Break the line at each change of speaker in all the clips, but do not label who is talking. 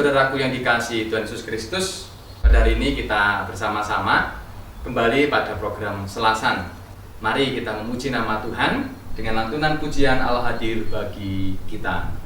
saudaraku yang dikasihi Tuhan Yesus Kristus, pada hari ini kita bersama-sama kembali pada program Selasan. Mari kita memuji nama Tuhan dengan lantunan pujian Allah hadir bagi kita.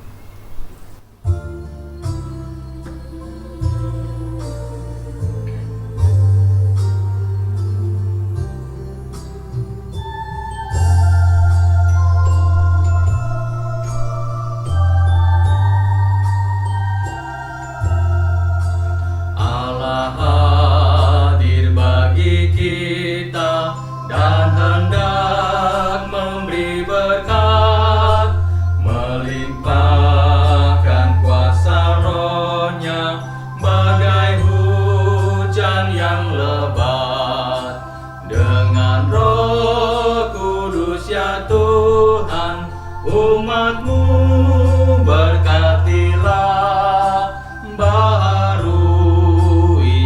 Umatmu berkatilah, baharui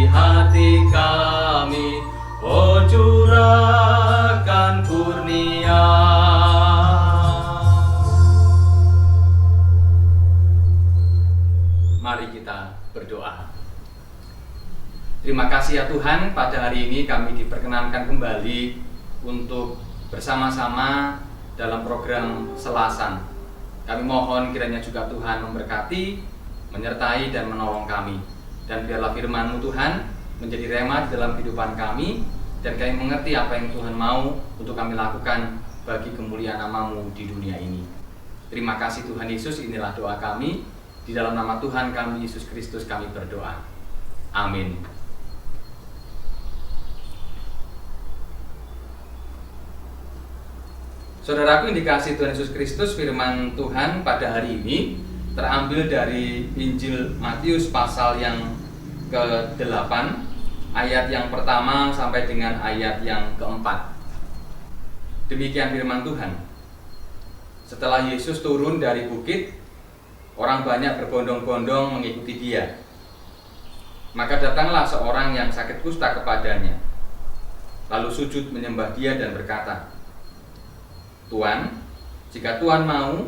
hati kami, oh curahkan kurnia.
Mari kita berdoa. Terima kasih ya Tuhan, pada hari ini kami diperkenankan kembali untuk bersama-sama dalam program Selasan. Kami mohon kiranya juga Tuhan memberkati, menyertai dan menolong kami. Dan biarlah firman-Mu Tuhan menjadi rema dalam kehidupan kami, dan kami mengerti apa yang Tuhan mau untuk kami lakukan bagi kemuliaan nama-Mu di dunia ini. Terima kasih Tuhan Yesus, inilah doa kami. Di dalam nama Tuhan kami Yesus Kristus kami berdoa. Amin. Saudaraku yang dikasihi Tuhan Yesus Kristus, firman Tuhan pada hari ini terambil dari Injil Matius pasal yang ke-8, ayat yang pertama sampai dengan ayat yang keempat. Demikian firman Tuhan. Setelah Yesus turun dari bukit, orang banyak berbondong-bondong mengikuti Dia. Maka datanglah seorang yang sakit kusta kepadanya, lalu sujud menyembah Dia dan berkata, Tuhan, jika Tuhan mau,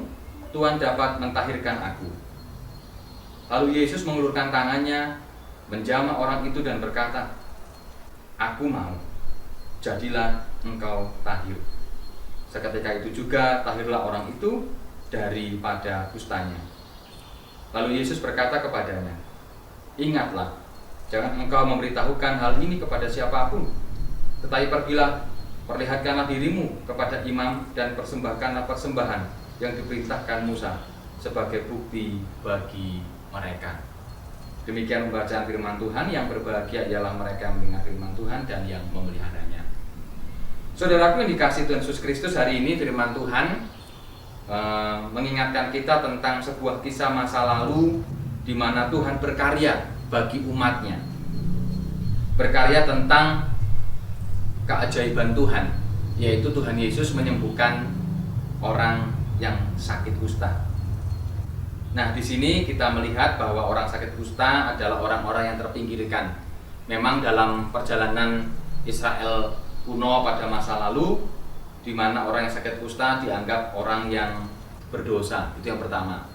Tuhan dapat mentahirkan aku. Lalu Yesus mengulurkan tangannya, menjamah orang itu dan berkata, Aku mau, jadilah engkau tahir. Seketika itu juga tahirlah orang itu daripada kustanya. Lalu Yesus berkata kepadanya, Ingatlah, jangan engkau memberitahukan hal ini kepada siapapun, tetapi pergilah, perlihatkanlah dirimu kepada imam dan persembahkanlah persembahan yang diperintahkan Musa sebagai bukti bagi mereka. Demikian pembacaan firman Tuhan. Yang berbahagia ialah mereka yang mendengar firman Tuhan dan yang memeliharanya. Saudaraku yang dikasihi Tuhan Yesus Kristus, hari ini firman Tuhan mengingatkan kita tentang sebuah kisah masa lalu di mana Tuhan berkarya bagi umatnya. Berkarya tentang keajaiban Tuhan, yaitu Tuhan Yesus menyembuhkan orang yang sakit kusta. Nah, di sini kita melihat bahwa orang sakit kusta adalah orang-orang yang terpinggirkan. Memang dalam perjalanan Israel kuno pada masa lalu, di mana orang yang sakit kusta dianggap orang yang berdosa. Itu yang pertama.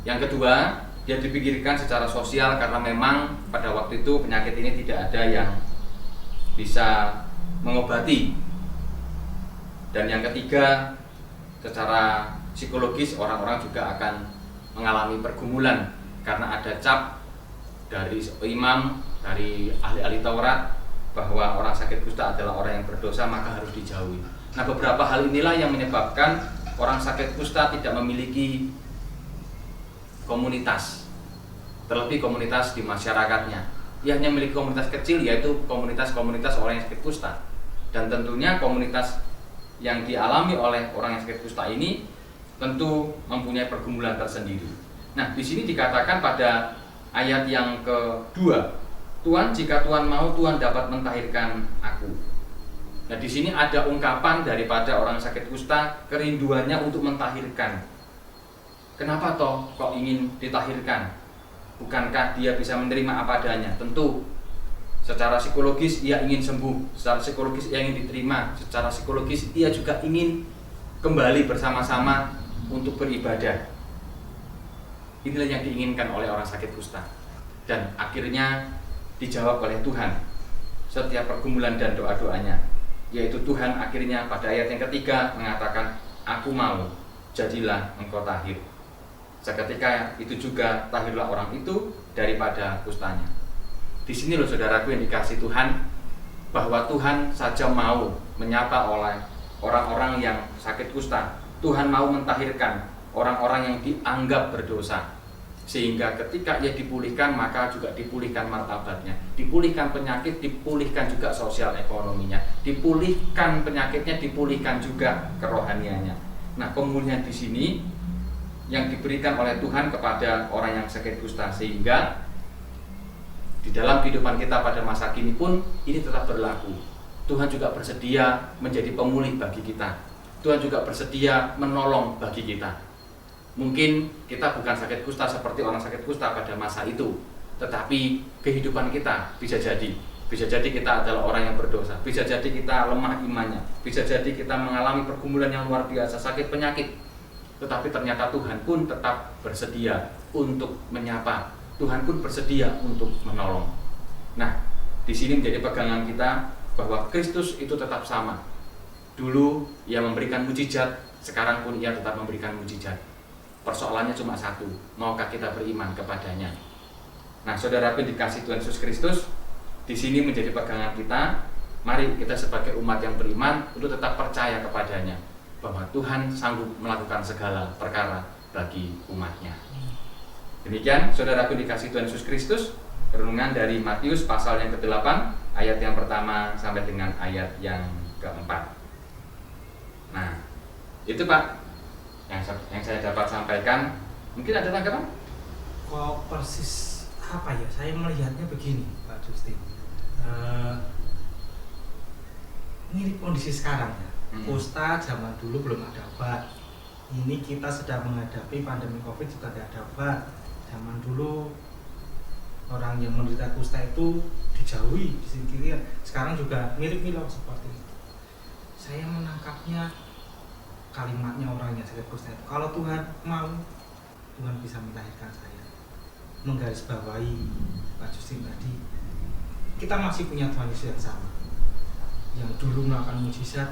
Yang kedua, dia dipinggirkan secara sosial karena memang pada waktu itu penyakit ini tidak ada yang bisa mengobati. Dan yang ketiga, secara psikologis orang-orang juga akan mengalami pergumulan karena ada cap dari imam, dari ahli-ahli Taurat bahwa orang sakit kusta adalah orang yang berdosa, maka harus dijauhi. Nah, beberapa hal inilah yang menyebabkan orang sakit kusta tidak memiliki komunitas, terlebih komunitas di masyarakatnya. Ia hanya memiliki komunitas kecil, yaitu komunitas-komunitas orang yang sakit kusta. Dan tentunya komunitas yang dialami oleh orang yang sakit kusta ini tentu mempunyai pergumulan tersendiri. Nah, di sini dikatakan pada ayat yang kedua, Tuhan, jika Tuhan mau, Tuhan dapat mentahirkan aku. Nah, di sini ada ungkapan daripada orang sakit kusta, kerinduannya untuk mentahirkan. Kenapa toh kok ingin ditahirkan? Bukankah dia bisa menerima apa adanya? Tentu secara psikologis ia ingin sembuh, secara psikologis ia ingin diterima, secara psikologis ia juga ingin kembali bersama-sama untuk beribadah. Inilah yang diinginkan oleh orang sakit kusta. Dan akhirnya dijawab oleh Tuhan setiap pergumulan dan doa-doanya, yaitu Tuhan akhirnya pada ayat yang ketiga mengatakan, aku mau, jadilah engkau tahir. Seketika itu juga tahirlah orang itu daripada kustanya. Di sini loh saudaraku yang dikasih Tuhan, bahwa Tuhan saja mau menyapa oleh orang-orang yang sakit kusta. Tuhan mau mentahirkan orang-orang yang dianggap berdosa, sehingga ketika ia dipulihkan maka juga dipulihkan martabatnya, dipulihkan penyakit, dipulihkan juga sosial ekonominya, dipulihkan penyakitnya, dipulihkan juga kerohaniannya. Nah, pemulihan di sini yang diberikan oleh Tuhan kepada orang yang sakit kusta, sehingga di dalam kehidupan kita pada masa kini pun ini tetap berlaku. Tuhan juga bersedia menjadi pemulih bagi kita. Tuhan juga bersedia menolong bagi kita. Mungkin kita bukan sakit kusta seperti orang sakit kusta pada masa itu, tetapi kehidupan kita bisa jadi kita adalah orang yang berdosa, bisa jadi kita lemah imannya, bisa jadi kita mengalami pergumulan yang luar biasa, sakit penyakit, tetapi ternyata Tuhan pun tetap bersedia untuk menyapa, Tuhan pun bersedia untuk menolong. Nah, di sini menjadi pegangan kita bahwa Kristus itu tetap sama. Dulu ia memberikan mujizat, sekarang pun ia tetap memberikan mujizat. Persoalannya cuma satu, maukah kita beriman kepadanya? Nah, saudara dikasih Tuhan Yesus Kristus, di sini menjadi pegangan kita. Mari kita sebagai umat yang beriman untuk tetap percaya kepadanya, bahwa Tuhan sanggup melakukan segala perkara bagi umatnya. Demikian saudaraku dikasih Tuhan Yesus Kristus, renungan dari Matius pasal yang ke-8 ayat yang pertama sampai dengan ayat yang ke-4. Nah, itu Pak yang saya dapat sampaikan. Mungkin ada tanggapan?
Kok persis apa ya? Saya melihatnya begini, Pak Justin. Mirip kondisi sekarang ya. Kusta zaman dulu belum ada obat. Ini kita sedang menghadapi pandemi Covid juga tidak ada obat. Zaman dulu orang yang menderita kusta itu dijauhi, disingkirkan. Sekarang juga mirip-mirip seperti itu. Saya menangkapnya kalimatnya orang yang sakit kusta itu, kalau Tuhan mau, Tuhan bisa melahirkan saya. Menggarisbawahi Pak Justin tadi, kita masih punya Tuhan Yesus yang sama, yang dulu melakukan mujizat,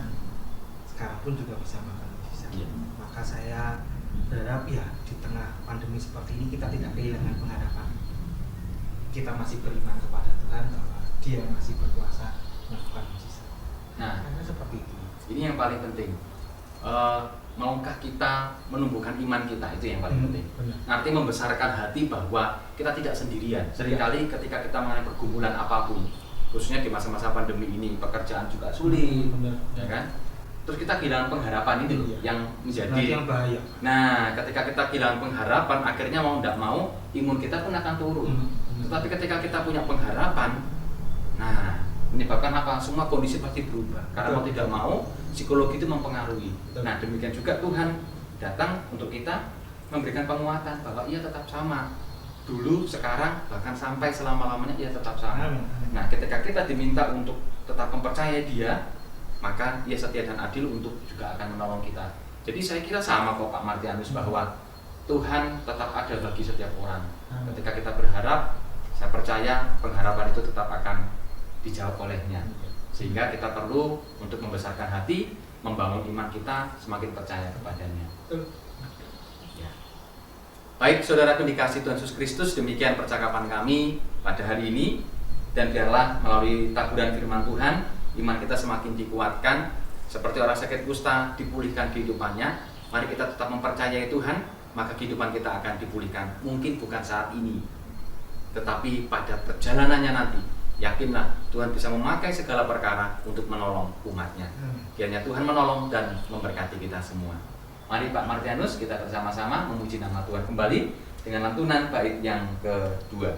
sekarang pun juga bisa melakukan mujizat. Maka saya berharap ya di tengah pandemi seperti ini kita tidak kehilangan pengharapan. Kita masih beriman kepada Tuhan bahwa Dia masih berkuasa melakukan mujizat.
Nah,
karena seperti itu.
Ini yang paling penting. Maukah kita menumbuhkan iman kita, itu yang paling penting. Nanti membesarkan hati bahwa kita tidak sendirian. Seringkali ketika kita mengalami pergumulan apapun, khususnya di masa-masa pandemi ini, pekerjaan juga sulit, ya kan? Terus kita kehilangan pengharapan itu yang menjadi
yang bahaya.
Nah, ketika kita kehilangan pengharapan, akhirnya mau tidak mau imun kita pun akan turun. Tetapi ketika kita punya pengharapan, nah menyebabkan apa? Semua kondisi pasti berubah. Karena mau tidak mau, psikologi itu mempengaruhi. Nah, demikian juga Tuhan datang untuk kita memberikan penguatan bahwa ia tetap sama. Dulu, sekarang, bahkan sampai selama-lamanya ia tetap sama. Nah, ketika kita diminta untuk tetap mempercayai Dia, maka Ia setia dan adil untuk juga akan menolong kita. Jadi saya kira sama kok Pak Martianus, bahwa Tuhan tetap ada bagi setiap orang. Ketika kita berharap, saya percaya pengharapan itu tetap akan dijawab olehnya. Sehingga kita perlu untuk membesarkan hati, membangun iman kita, semakin percaya kepadanya. Ya. Baik, saudaraku dikasih Tuhan Yesus Kristus, demikian percakapan kami pada hari ini. Dan biarlah melalui taburan firman Tuhan, iman kita semakin dikuatkan. Seperti orang sakit kusta dipulihkan kehidupannya, mari kita tetap mempercayai Tuhan, maka kehidupan kita akan dipulihkan. Mungkin bukan saat ini, tetapi pada perjalanannya nanti. Yakinlah Tuhan bisa memakai segala perkara untuk menolong umatnya. Kiranya Tuhan menolong dan memberkati kita semua. Mari Pak Martianus, kita bersama-sama memuji nama Tuhan kembali dengan lantunan bait yang kedua.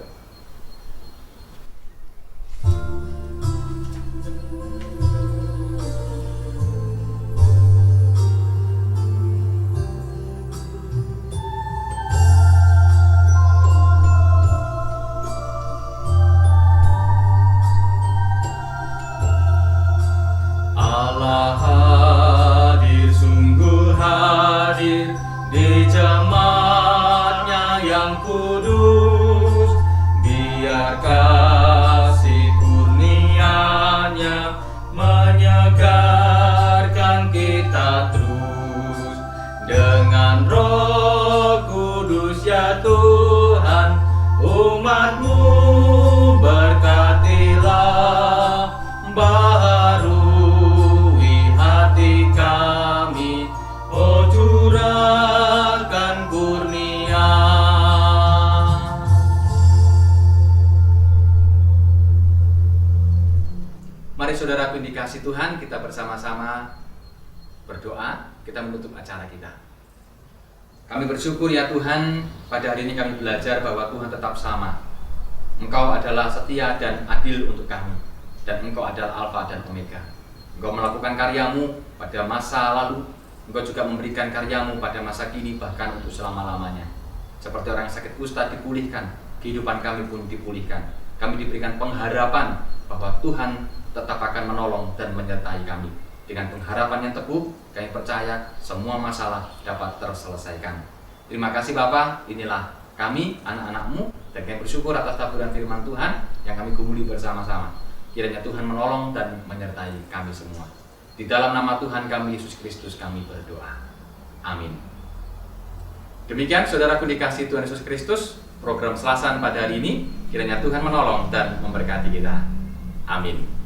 Allah hadir, sungguh hadir di jemaatnya yang umat-Mu, berkatilah, baharui hati kami, oh curahkan kurnia.
Mari saudaraku yang dikasihi Tuhan, kita bersama-sama berdoa, kita menutup acara kita. Kami bersyukur ya Tuhan, pada hari ini kami belajar bahwa Tuhan tetap sama. Engkau adalah setia dan adil untuk kami, dan Engkau adalah Alfa dan Omega. Engkau melakukan karyamu pada masa lalu, Engkau juga memberikan karyamu pada masa kini, bahkan untuk selama-lamanya. Seperti orang yang sakit kusta dipulihkan, kehidupan kami pun dipulihkan. Kami diberikan pengharapan bahwa Tuhan tetap akan menolong dan menyertai kami. Dengan pengharapan yang teguh, kami percaya semua masalah dapat terselesaikan. Terima kasih Bapa, inilah kami, anak-anak-Mu, dan kami bersyukur atas taburan firman Tuhan yang kami gumuli bersama-sama. Kiranya Tuhan menolong dan menyertai kami semua. Di dalam nama Tuhan kami, Yesus Kristus, kami berdoa. Amin. Demikian saudaraku dikasihi Tuhan Yesus Kristus, program Selasan pada hari ini. Kiranya Tuhan menolong dan memberkati kita. Amin.